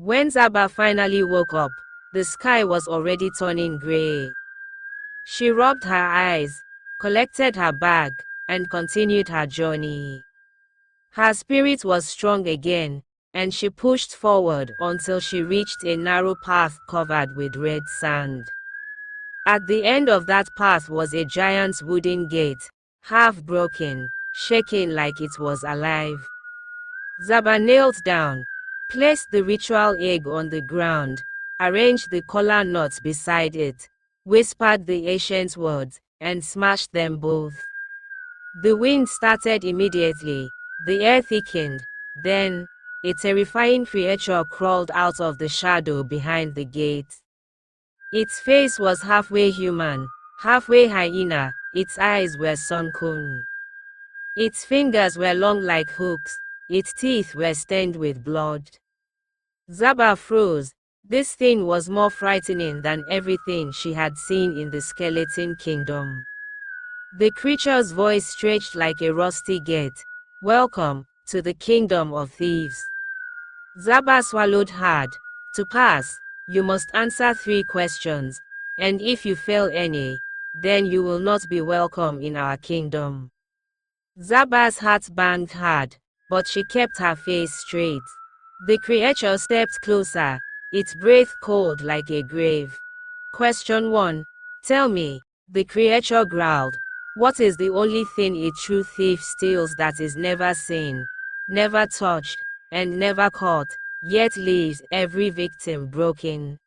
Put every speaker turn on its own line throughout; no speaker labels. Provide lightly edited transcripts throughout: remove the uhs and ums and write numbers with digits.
When Zaba finally woke up, the sky was already turning gray. She rubbed her eyes, collected her bag, and continued her journey. Her spirit was strong again, and she pushed forward until she reached a narrow path covered with red sand. At the end of that path was a giant wooden gate, half broken, shaking like it was alive. Zaba knelt down, placed the ritual egg on the ground, arranged the kola nuts beside it, whispered the ancient words, and smashed them both. The wind started immediately, the air thickened, then, a terrifying creature crawled out of the shadow behind the gate. Its face was halfway human, halfway hyena, its eyes were sunken. Its fingers were long like hooks, its teeth were stained with blood. Zaba froze. This thing was more frightening than everything she had seen in the skeleton kingdom. The creature's voice stretched like a rusty gate. "Welcome to the kingdom of thieves." Zaba swallowed hard. "To pass, you must answer 3 questions, and if you fail any, then you will not be welcome in our kingdom." Zaba's heart banged hard, but she kept her face straight. The creature stepped closer, its breath cold like a grave. "Question 1. Tell me," the creature growled, "what is the only thing a true thief steals that is never seen, never touched, and never caught, yet leaves every victim broken?"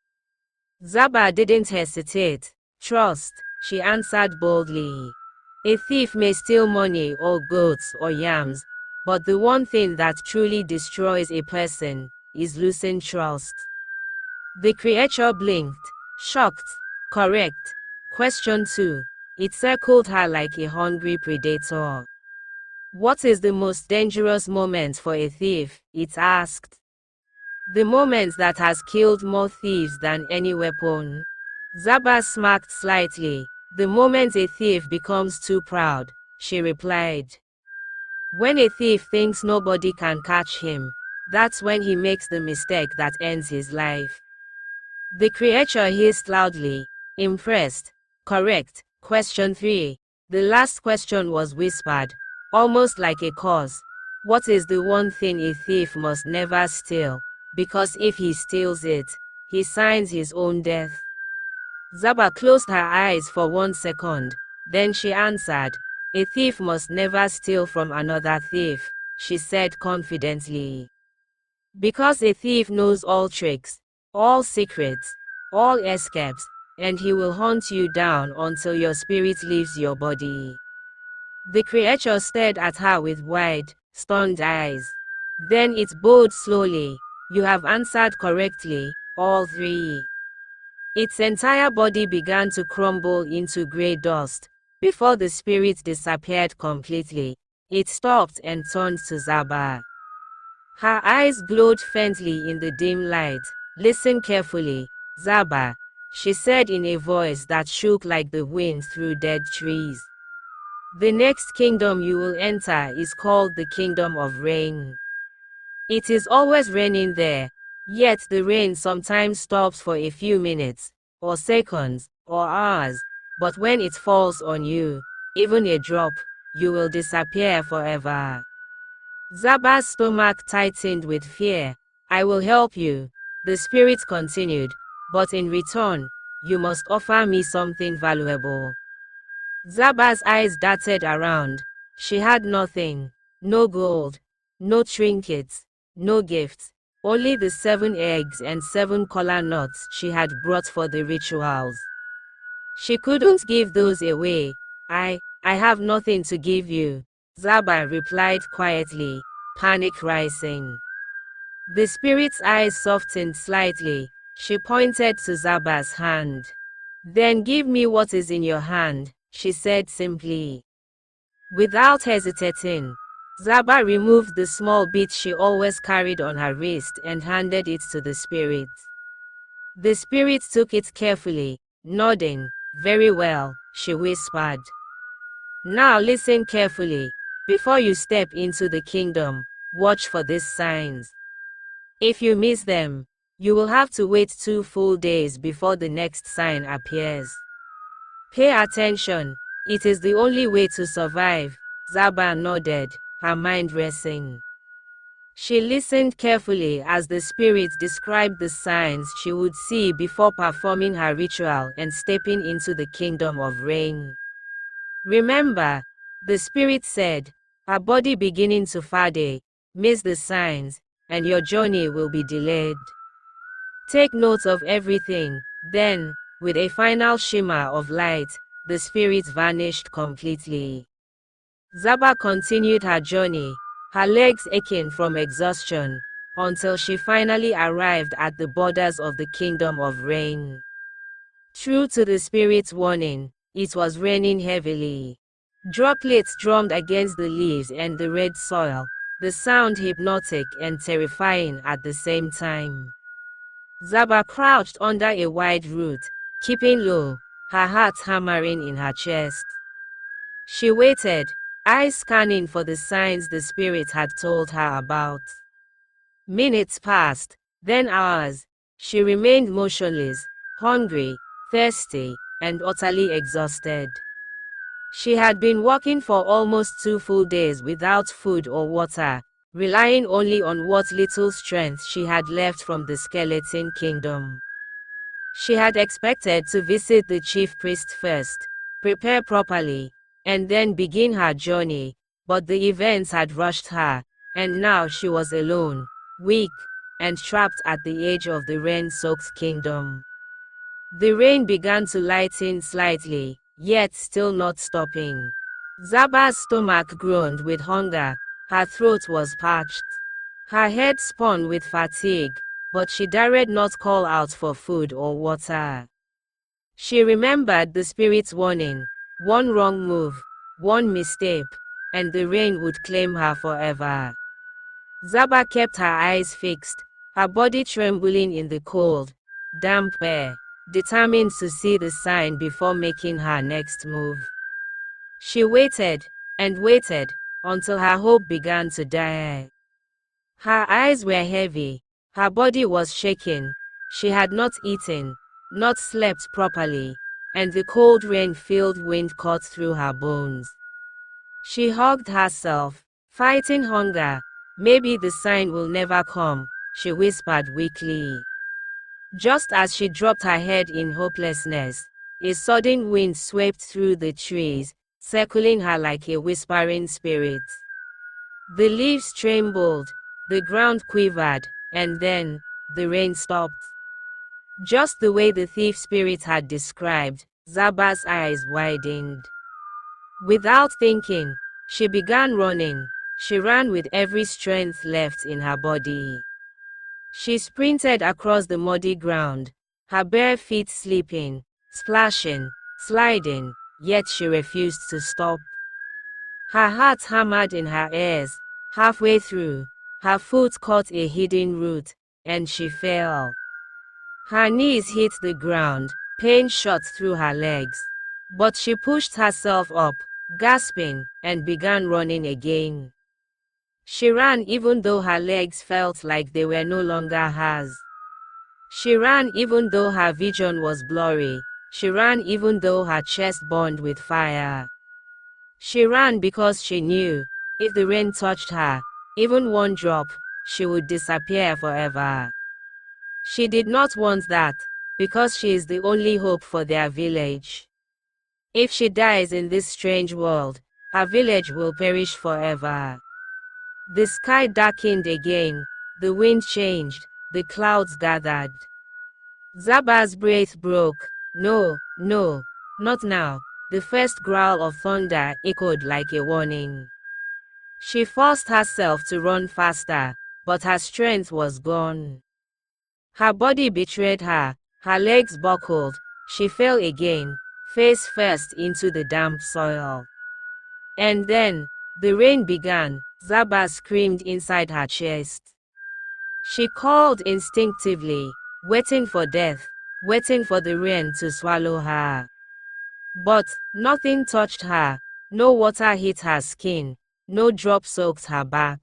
Zaba didn't hesitate. "Trust," she answered boldly. "A thief may steal money or goats or yams, but the one thing that truly destroys a person is losing trust." The creature blinked, shocked. "Correct. Question 2. It circled her like a hungry predator. "What is the most dangerous moment for a thief?" it asked. "The moment that has killed more thieves than any weapon." Zaba smirked slightly. "The moment a thief becomes too proud," she replied. "When a thief thinks nobody can catch him, that's when he makes the mistake that ends his life." The creature hissed loudly, impressed. "Correct. Question 3. The last question was whispered, almost like a curse. What is the one thing a thief must never steal? Because if he steals it, he signs his own death." Zaba closed her eyes for 1 second, then she answered, "A thief must never steal from another thief," she said confidently. "Because a thief knows all tricks, all secrets, all escapes, and he will hunt you down until your spirit leaves your body." The creature stared at her with wide, stunned eyes. Then it bowed slowly. "You have answered correctly, all 3. Its entire body began to crumble into grey dust. Before the spirit disappeared completely, it stopped and turned to Zaba. Her eyes glowed faintly in the dim light. "Listen carefully, Zaba," she said in a voice that shook like the wind through dead trees. "The next kingdom you will enter is called the Kingdom of Rain. It is always raining there, yet the rain sometimes stops for a few minutes, or seconds, or hours, but when it falls on you, even a drop, you will disappear forever." Zaba's stomach tightened with fear. "I will help you," the spirit continued, "but in return, you must offer me something valuable." Zaba's eyes darted around. She had nothing. No gold, no trinkets, no gifts, only the 7 eggs and 7 kola nuts she had brought for the rituals. She couldn't give those away. I have nothing to give you," Zaba replied quietly, panic rising. The spirit's eyes softened slightly. She pointed to Zaba's hand. "Then give me what is in your hand," she said simply. Without hesitating, Zaba removed the small bit she always carried on her wrist and handed it to the spirit. The spirit took it carefully, nodding. "Very well," she whispered. "Now listen carefully. Before you step into the kingdom, watch for these signs. If you miss them, You will have to wait 2 full days before the next sign appears. Pay attention. It is the only way to survive. Zaba nodded, her mind racing. She listened carefully as the spirits described the signs she would see before performing her ritual and stepping into the kingdom of rain. Remember, the spirit said, her body beginning to fade, miss the signs, and your journey will be delayed. Take note of everything. Then, with a final shimmer of light, the spirit vanished completely. Zaba continued her journey, her legs aching from exhaustion, until she finally arrived at the borders of the Kingdom of Rain. True to the spirit's warning, it was raining heavily. Droplets drummed against the leaves and the red soil, the sound hypnotic and terrifying at the same time. Zaba crouched under a wide root, keeping low, her heart hammering in her chest. She waited, eyes scanning for the signs the spirit had told her about. Minutes passed, then hours. She remained motionless, hungry, thirsty, and utterly exhausted. She had been walking for almost 2 full days without food or water, relying only on what little strength she had left from the skeleton kingdom. She had expected to visit the chief priest first, prepare properly, and then begin her journey, but the events had rushed her, and now she was alone, weak, and trapped at the edge of the rain-soaked kingdom. The rain began to lighten slightly, yet still not stopping. Zaba's stomach groaned with hunger, her throat was parched. Her head spun with fatigue, but she dared not call out for food or water. She remembered the spirit's warning: one wrong move, one mistake, and the rain would claim her forever. Zaba kept her eyes fixed, her body trembling in the cold, damp air, determined to see the sign before making her next move. She waited, and waited, until her hope began to die. Her eyes were heavy, her body was shaking, she had not eaten, not slept properly, and the cold rain-filled wind cut through her bones. She hugged herself, fighting hunger. Maybe the sign will never come, she whispered weakly. Just as she dropped her head in hopelessness, a sudden wind swept through the trees, circling her like a whispering spirit. The leaves trembled, the ground quivered, and then, the rain stopped. Just the way the thief spirit had described, Zaba's eyes widened. Without thinking, she began running. She ran with every strength left in her body. She sprinted across the muddy ground, her bare feet slipping, splashing, sliding, yet she refused to stop. Her heart hammered in her ears. Halfway through, her foot caught a hidden root, and she fell. Her knees hit the ground, pain shot through her legs. But she pushed herself up, gasping, and began running again. She ran even though her legs felt like they were no longer hers. She ran even though her vision was blurry. She ran even though her chest burned with fire. She ran because she knew, if the rain touched her, even one drop, she would disappear forever. She did not want that, because she is the only hope for their village. If she dies in this strange world, her village will perish forever. The sky darkened again, the wind changed, the clouds gathered. Zaba's breath broke. No, no, not now. The first growl of thunder echoed like a warning. She forced herself to run faster, but her strength was gone. Her body betrayed her, her legs buckled, she fell again, face first into the damp soil. And then, the rain began. Zaba screamed inside her chest. She called instinctively, waiting for death, waiting for the rain to swallow her. But nothing touched her, no water hit her skin, no drop soaked her back.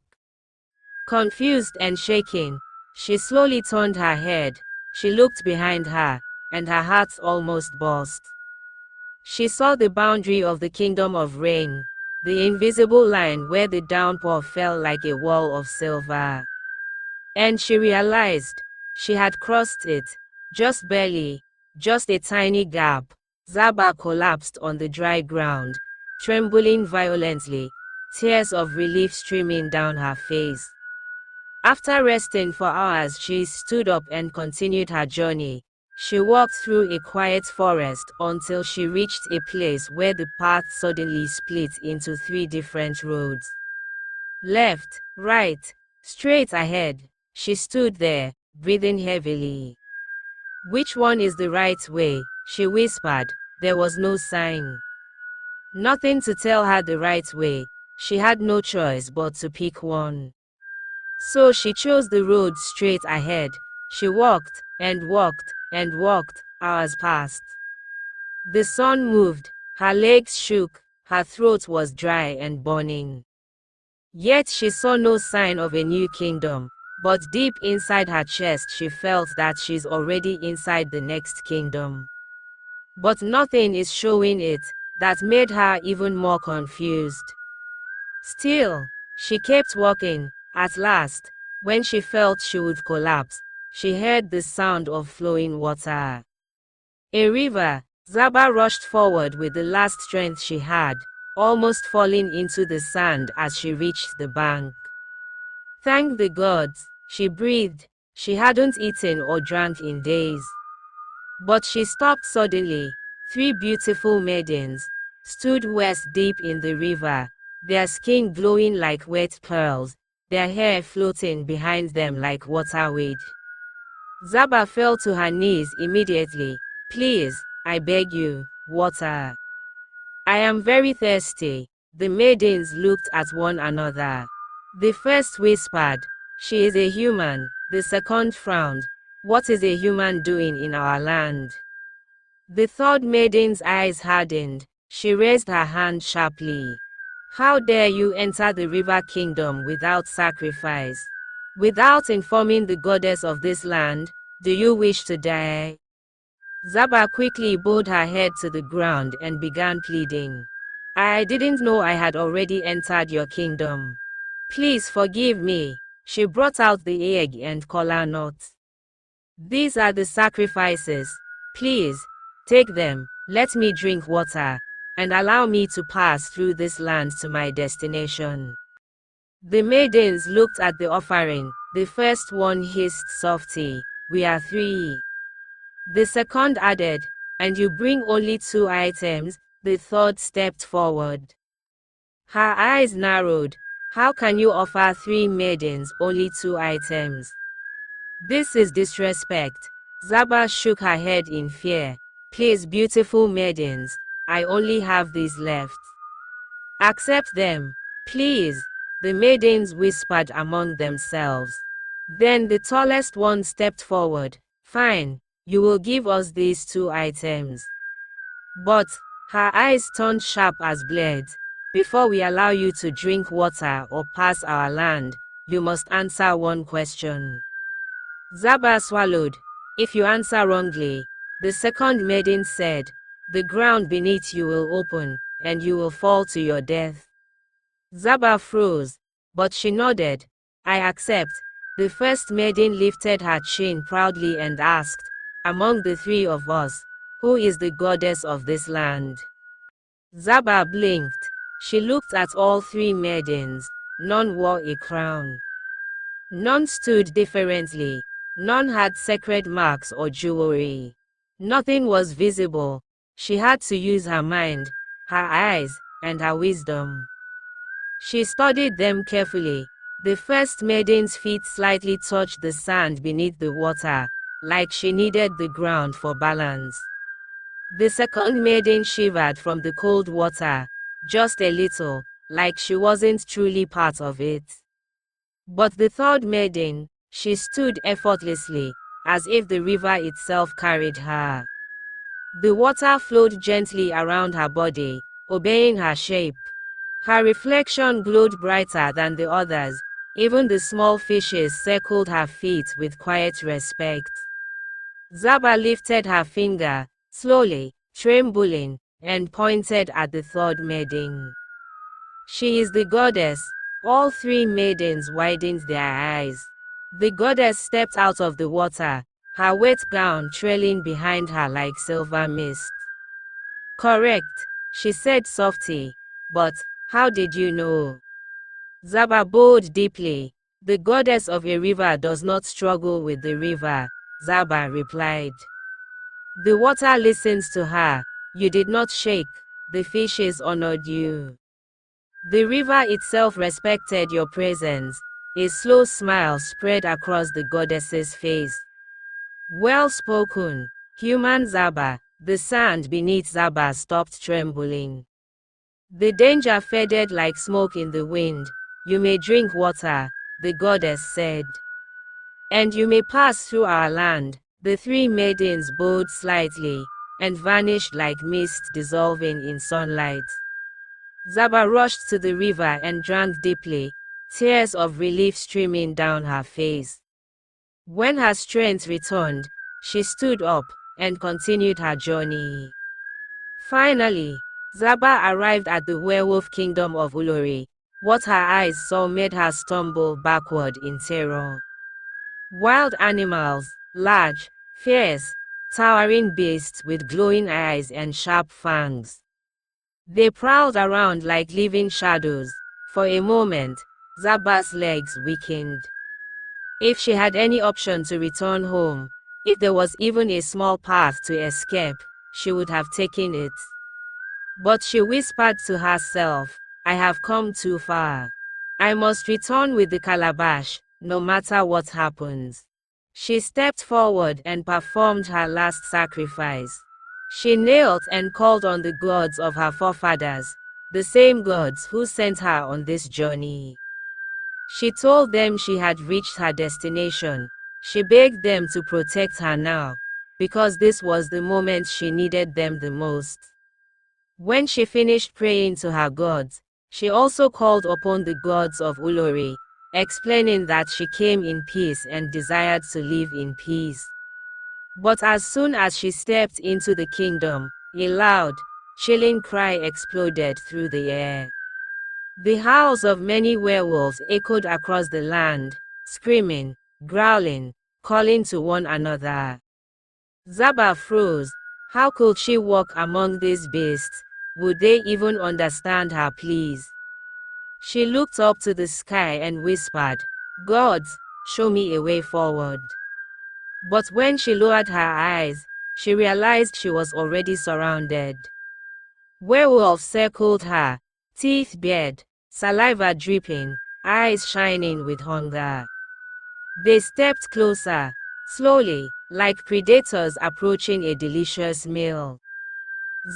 Confused and shaking, She slowly turned her head, she looked behind her, and her heart almost burst. She saw the boundary of the kingdom of rain, the invisible line where the downpour fell like a wall of silver. And she realized she had crossed it, just barely, just a tiny gap. Zaba collapsed on the dry ground, trembling violently, tears of relief streaming down her face. After resting for hours, she stood up and continued her journey. She walked through a quiet forest until she reached a place where the path suddenly split into 3 different roads. Left, right, straight ahead. She stood there, breathing heavily. "Which one is the right way?" she whispered. There was no sign. Nothing to tell her the right way. She had no choice but to pick one. So she chose the road straight ahead. She walked, and walked, and walked. Hours passed. The sun moved, her legs shook, her throat was dry and burning. Yet she saw no sign of a new kingdom, but deep inside her chest she felt that she's already inside the next kingdom. But nothing is showing it. That made her even more confused. Still, she kept walking. At last, when she felt she would collapse, she heard the sound of flowing water. A river. Zaba rushed forward with the last strength she had, almost falling into the sand as she reached the bank. Thank the gods, she breathed. She hadn't eaten or drank in days. But she stopped suddenly. 3 beautiful maidens stood waist deep in the river, their skin glowing like wet pearls, their hair floating behind them like waterweed. Zaba fell to her knees immediately. "Please, I beg you, water. I am very thirsty." The maidens looked at one another. The first whispered, "She is a human." The second frowned, "What is a human doing in our land?" The third maiden's eyes hardened. She raised her hand sharply. "How dare you enter the river kingdom without sacrifice? Without informing the goddess of this land? Do you wish to die?" Zaba quickly bowed her head to the ground and began pleading. "I didn't know I had already entered your kingdom. Please forgive me." She brought out the egg and kola nuts. "These are the sacrifices. Please, take them, let me drink water, and allow me to pass through this land to my destination." The maidens looked at the offering. The first one hissed softly, "We are 3. The second added, "And you bring only 2 items." The third stepped forward. Her eyes narrowed. "How can you offer 3 maidens only 2 items? This is disrespect." Zaba shook her head in fear. "Please, beautiful maidens, I only have these left. Accept them, please." The maidens whispered among themselves. Then the tallest one stepped forward. "Fine, you will give us these 2 items. But," her eyes turned sharp as blades, "before we allow you to drink water or pass our land, you must answer one question." Zaba swallowed. "If you answer wrongly," the second maiden said, "the ground beneath you will open, and you will fall to your death." Zaba froze, but she nodded. "I accept." The first maiden lifted her chin proudly and asked, "Among the 3 of us, who is the goddess of this land?" Zaba blinked. She looked at all 3 maidens. None wore a crown. None stood differently. None had sacred marks or jewelry. Nothing was visible. She had to use her mind, her eyes, and her wisdom. She studied them carefully. The first maiden's feet slightly touched the sand beneath the water, like she needed the ground for balance. The second maiden shivered from the cold water, just a little, like she wasn't truly part of it. But the third maiden, she stood effortlessly, as if the river itself carried her. The water flowed gently around her body, obeying her shape. Her reflection glowed brighter than the others, Even the small fishes circled her feet with quiet respect. Zaba lifted her finger, slowly, trembling, and pointed at the third maiden. She is the goddess. All three maidens widened their eyes. The goddess stepped out of the water, her wet gown trailing behind her like silver mist. Correct, she said softly, but how did you know? Zaba bowed deeply. The goddess of a river does not struggle with the river, Zaba replied. The water listens to her. You did not shake. The fishes honored you. The river itself respected your presence. A slow smile spread across the goddess's face. Well spoken, human Zaba. The sand beneath Zaba stopped trembling. The danger faded like smoke in the wind. You may drink water, the goddess said. And you may pass through our land. The three maidens bowed slightly, and vanished like mist dissolving in sunlight. Zaba rushed to the river and drank deeply, tears of relief streaming down her face. When her strength returned, she stood up and continued her journey. Finally, Zaba arrived at the werewolf kingdom of Ulory. What her eyes saw made her stumble backward in terror. Wild animals, large, fierce, towering beasts with glowing eyes and sharp fangs. They prowled around like living shadows. For a moment, Zaba's legs weakened. If she had any option to return home, if there was even a small path to escape, she would have taken it. But she whispered to herself, I have come too far. I must return with the calabash, no matter what happens. She stepped forward and performed her last sacrifice. She knelt and called on the gods of her forefathers, the same gods who sent her on this journey. She told them she had reached her destination. She begged them to protect her now, because this was the moment she needed them the most. When she finished praying to her gods, she also called upon the gods of Ulory, explaining that she came in peace and desired to live in peace. But as soon as she stepped into the kingdom, a loud, chilling cry exploded through the air. The howls of many werewolves echoed across the land, screaming, growling, calling to one another. Zaba froze. How could she walk among these beasts? Would they even understand her pleas? She looked up to the sky and whispered, Gods, show me a way forward. But when she lowered her eyes, she realized she was already surrounded. Werewolves circled her, teeth bared, saliva dripping, eyes shining with hunger. They stepped closer, slowly, like predators approaching a delicious meal.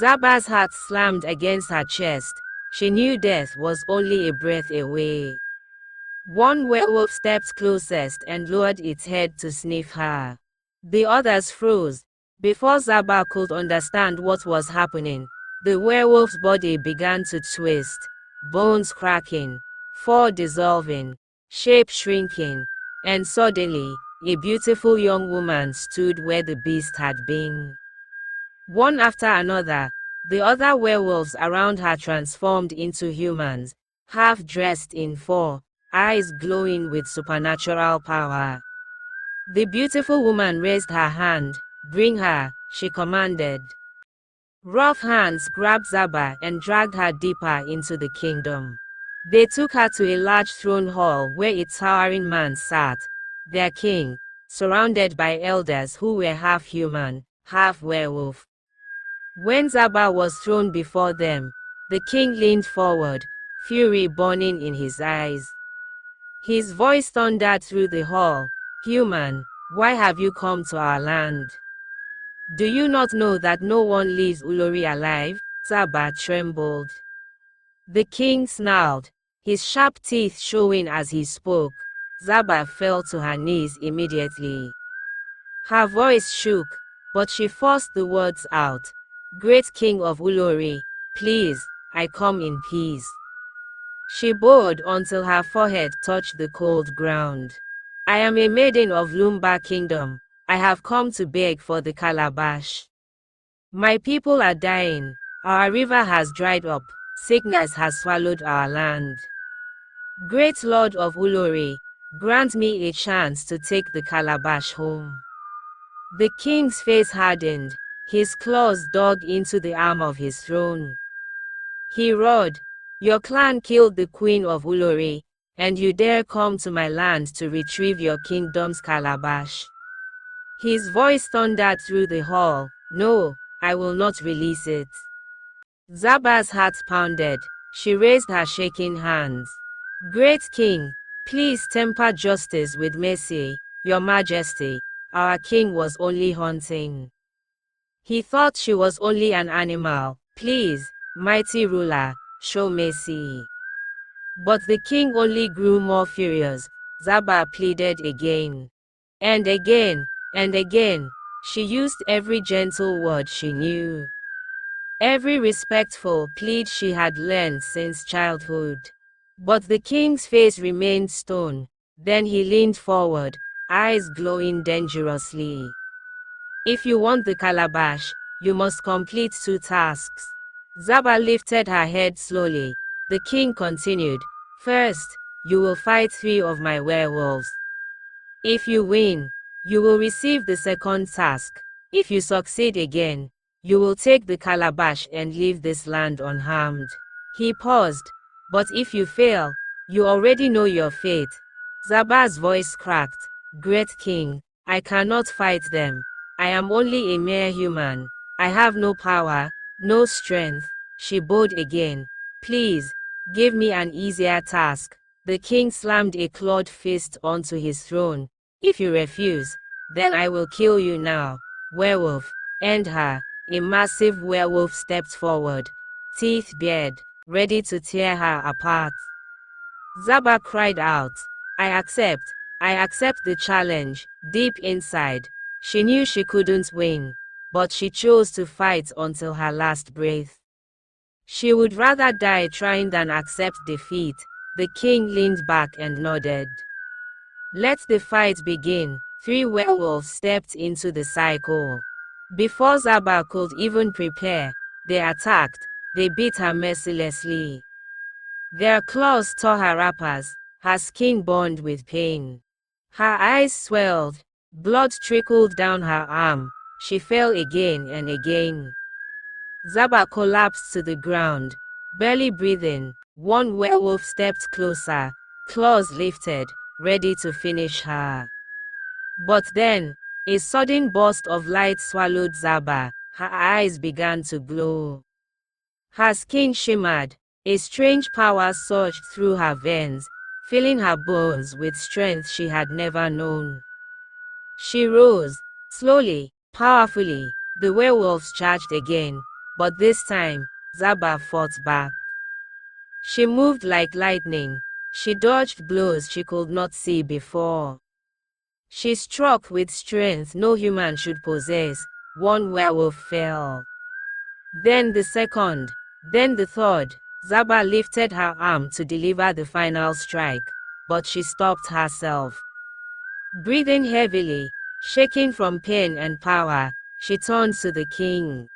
Zaba's heart slammed against her chest. She knew death was only a breath away. One werewolf stepped closest and lowered its head to sniff her. The others froze. Before Zaba could understand what was happening, the werewolf's body began to twist, bones cracking, fur dissolving, shape shrinking, and suddenly, a beautiful young woman stood where the beast had been. One after another, the other werewolves around her transformed into humans, half dressed in fur, eyes glowing with supernatural power. The beautiful woman raised her hand. Bring her, she commanded. Rough hands grabbed Zaba and dragged her deeper into the kingdom. They took her to a large throne hall where a towering man sat, their king, surrounded by elders who were half human, half werewolf. When Zaba was thrown before them, the king leaned forward, fury burning in his eyes. His voice thundered through the hall, Human, why have you come to our land? Do you not know that no one leaves Ulory alive? Zaba trembled. The king snarled, his sharp teeth showing as he spoke. Zaba fell to her knees immediately. Her voice shook, but she forced the words out. Great king of Ulory, please, I come in peace. She bowed until her forehead touched the cold ground. I am a maiden of Lumba kingdom. I have come to beg for the Calabash. My people are dying. Our river has dried up. Sickness has swallowed our land. Great Lord of Ulory, grant me a chance to take the Calabash home. The king's face hardened. His claws dug into the arm of his throne. He roared, "Your clan killed the queen of Ulory, and you dare come to my land to retrieve your kingdom's Calabash." His voice thundered through the hall, "No, I will not release it." Zaba's heart pounded. She raised her shaking hands. "Great king, please temper justice with mercy, your majesty. Our king was only hunting. He thought she was only an animal. Please, mighty ruler, show mercy." But the king only grew more furious. Zaba pleaded again. And again, and again. She used every gentle word she knew. Every respectful plead she had learned since childhood. But the king's face remained stone. Then he leaned forward, eyes glowing dangerously. "If you want the Calabash, you must complete 2 tasks." Zaba lifted her head slowly. The king continued, "First, you will fight 3 of my werewolves. If you win, you will receive the second task. If you succeed again, you will take the Calabash and leave this land unharmed." He paused. "But if you fail, you already know your fate." Zaba's voice cracked. "Great king, I cannot fight them. I am only a mere human. I have no power, no strength." She bowed again. "Please, give me an easier task." The king slammed a clawed fist onto his throne. "If you refuse, then I will kill you now. Werewolf, end her." A massive werewolf stepped forward, teeth bared, ready to tear her apart. Zaba cried out, I accept the challenge." Deep inside, she knew she couldn't win, but she chose to fight until her last breath. She would rather die trying than accept defeat. The king leaned back and nodded. "Let the fight begin." 3 werewolves stepped into the cycle. Before Zaba could even prepare, they attacked. They beat her mercilessly. Their claws tore her wrappers, her skin burned with pain. Her eyes swelled, blood trickled down her arm. She fell again and again. Zaba collapsed to the ground, barely breathing. 1 werewolf stepped closer, claws lifted, ready to finish her. But then, a sudden burst of light swallowed Zaba. Her eyes began to glow. Her skin shimmered. A strange power surged through her veins, filling her bones with strength she had never known. She rose, slowly, powerfully. The werewolves charged again, but this time, Zaba fought back. She moved like lightning. She dodged blows she could not see before. She struck with strength no human should possess. 1 werewolf fell. Then the second. Then the third. Zaba lifted her arm to deliver the final strike, but she stopped herself. Breathing heavily, shaking from pain and power, she turned to the king.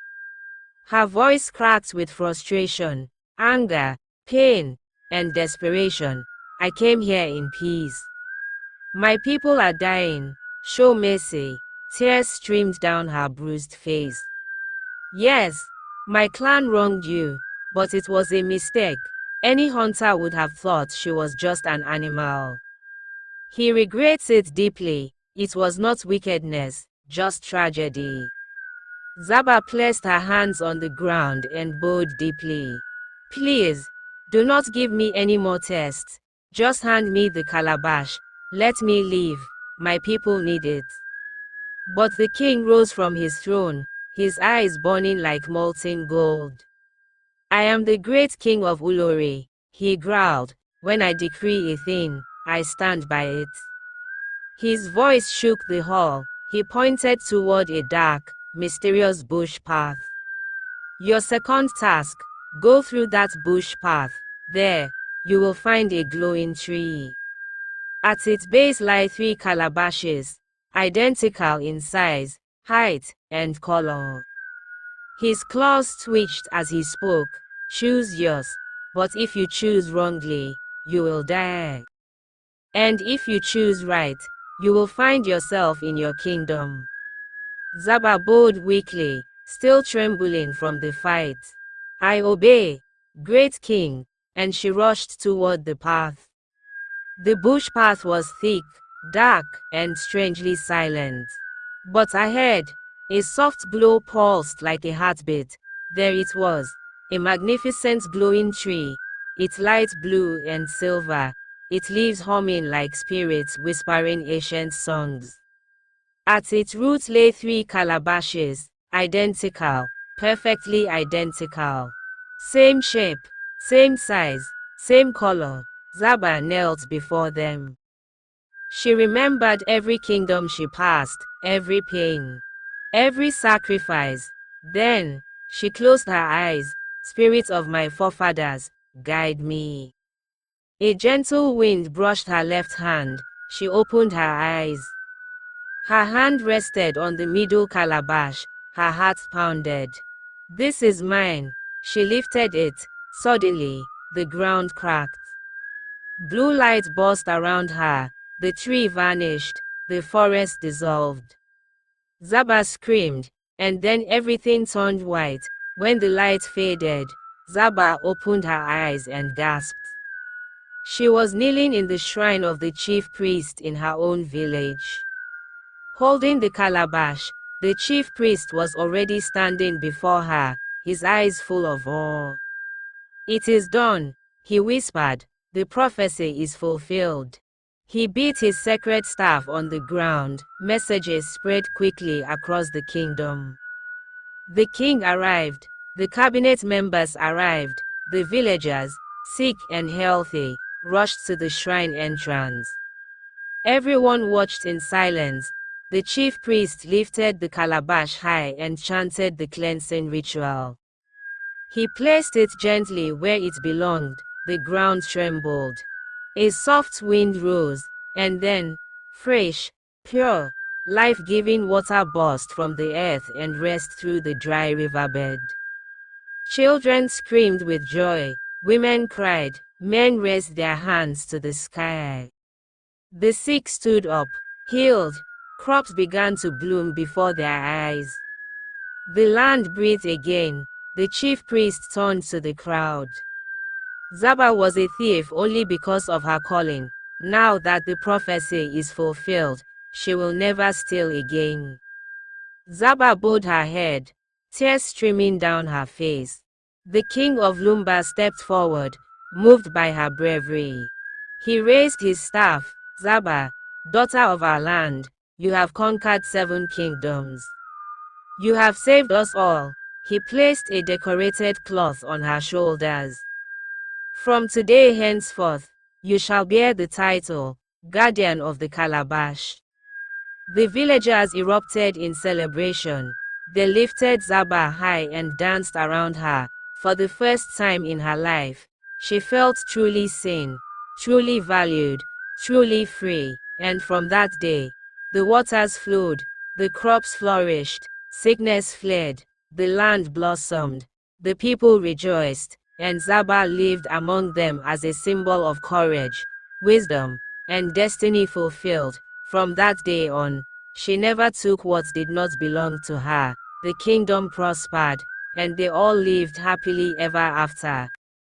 Her voice cracked with frustration, anger, pain, and desperation. "I came here in peace. My people are dying. Show mercy." Tears streamed down her bruised face. "Yes, my clan wronged you, but it was a mistake. Any hunter would have thought she was just an animal. He regrets it deeply. It was not wickedness, just tragedy." Zaba placed her hands on the ground and bowed deeply. "Please, do not give me any more tests. Just hand me the Calabash. Let me leave. My people need it." But the king rose from his throne, his eyes burning like molten gold. "I am the great king of Ulory," he growled. "When I decree a thing, I stand by it." His voice shook the hall. He pointed toward a dark, mysterious bush path. "Your second task, go through that bush path. There, you will find a glowing tree. At its base lie 3 calabashes, identical in size, height, and color. His claws twitched as he spoke. Choose yours, but if you choose wrongly, you will die. And if you choose right, you will find yourself in your kingdom. Zaba bowed weakly, still trembling from the fight. I obey, great king, and she rushed toward the path. The bush path was thick, dark, and strangely silent. But ahead, a soft glow pulsed like a heartbeat. There it was, a magnificent glowing tree, its light blue and silver, its leaves humming like spirits whispering ancient songs. At its roots lay 3 calabashes, identical, perfectly identical. Same shape, same size, same color. Zaba knelt before them. She remembered every kingdom she passed, every pain, every sacrifice. Then, she closed her eyes. Spirit of my forefathers, guide me. A gentle wind brushed her left hand. She opened her eyes. Her hand rested on the middle calabash. Her heart pounded. This is mine. She lifted it. Suddenly, the ground cracked. Blue light burst around her. The tree vanished. The forest dissolved. Zaba screamed, and then everything turned white. When the light faded, Zaba opened her eyes and gasped. She was kneeling in the shrine of the chief priest in her own village. Holding the calabash, the chief priest was already standing before her, his eyes full of awe. It is done, he whispered. The prophecy is fulfilled. He beat his sacred staff on the ground. Messages spread quickly across the kingdom. The king arrived. The cabinet members arrived. The villagers, sick and healthy, rushed to the shrine entrance. Everyone watched in silence. The chief priest lifted the calabash high and chanted the cleansing ritual. He placed it gently where it belonged. The ground trembled. A soft wind rose, and then, fresh, pure, life-giving water burst from the earth and raced through the dry riverbed. Children screamed with joy, women cried, men raised their hands to the sky. The sick stood up, healed, crops began to bloom before their eyes. The land breathed again. The chief priest turned to the crowd. Zaba was a thief only because of her calling. Now that the prophecy is fulfilled, she will never steal again. Zaba bowed her head, tears streaming down her face. The king of Lumba stepped forward, moved by her bravery. He raised his staff. Zaba, daughter of our land, you have conquered 7 kingdoms. You have saved us all. He placed a decorated cloth on her shoulders. From today henceforth, you shall bear the title, Guardian of the Calabash. The villagers erupted in celebration. They lifted Zaba high and danced around her. For the first time in her life, she felt truly seen, truly valued, truly free. And from that day, the waters flowed, the crops flourished, sickness fled, the land blossomed, the people rejoiced, and Zaba lived among them as a symbol of courage, wisdom, and destiny fulfilled. From that day on, she never took what did not belong to her. The kingdom prospered, and they all lived happily ever after.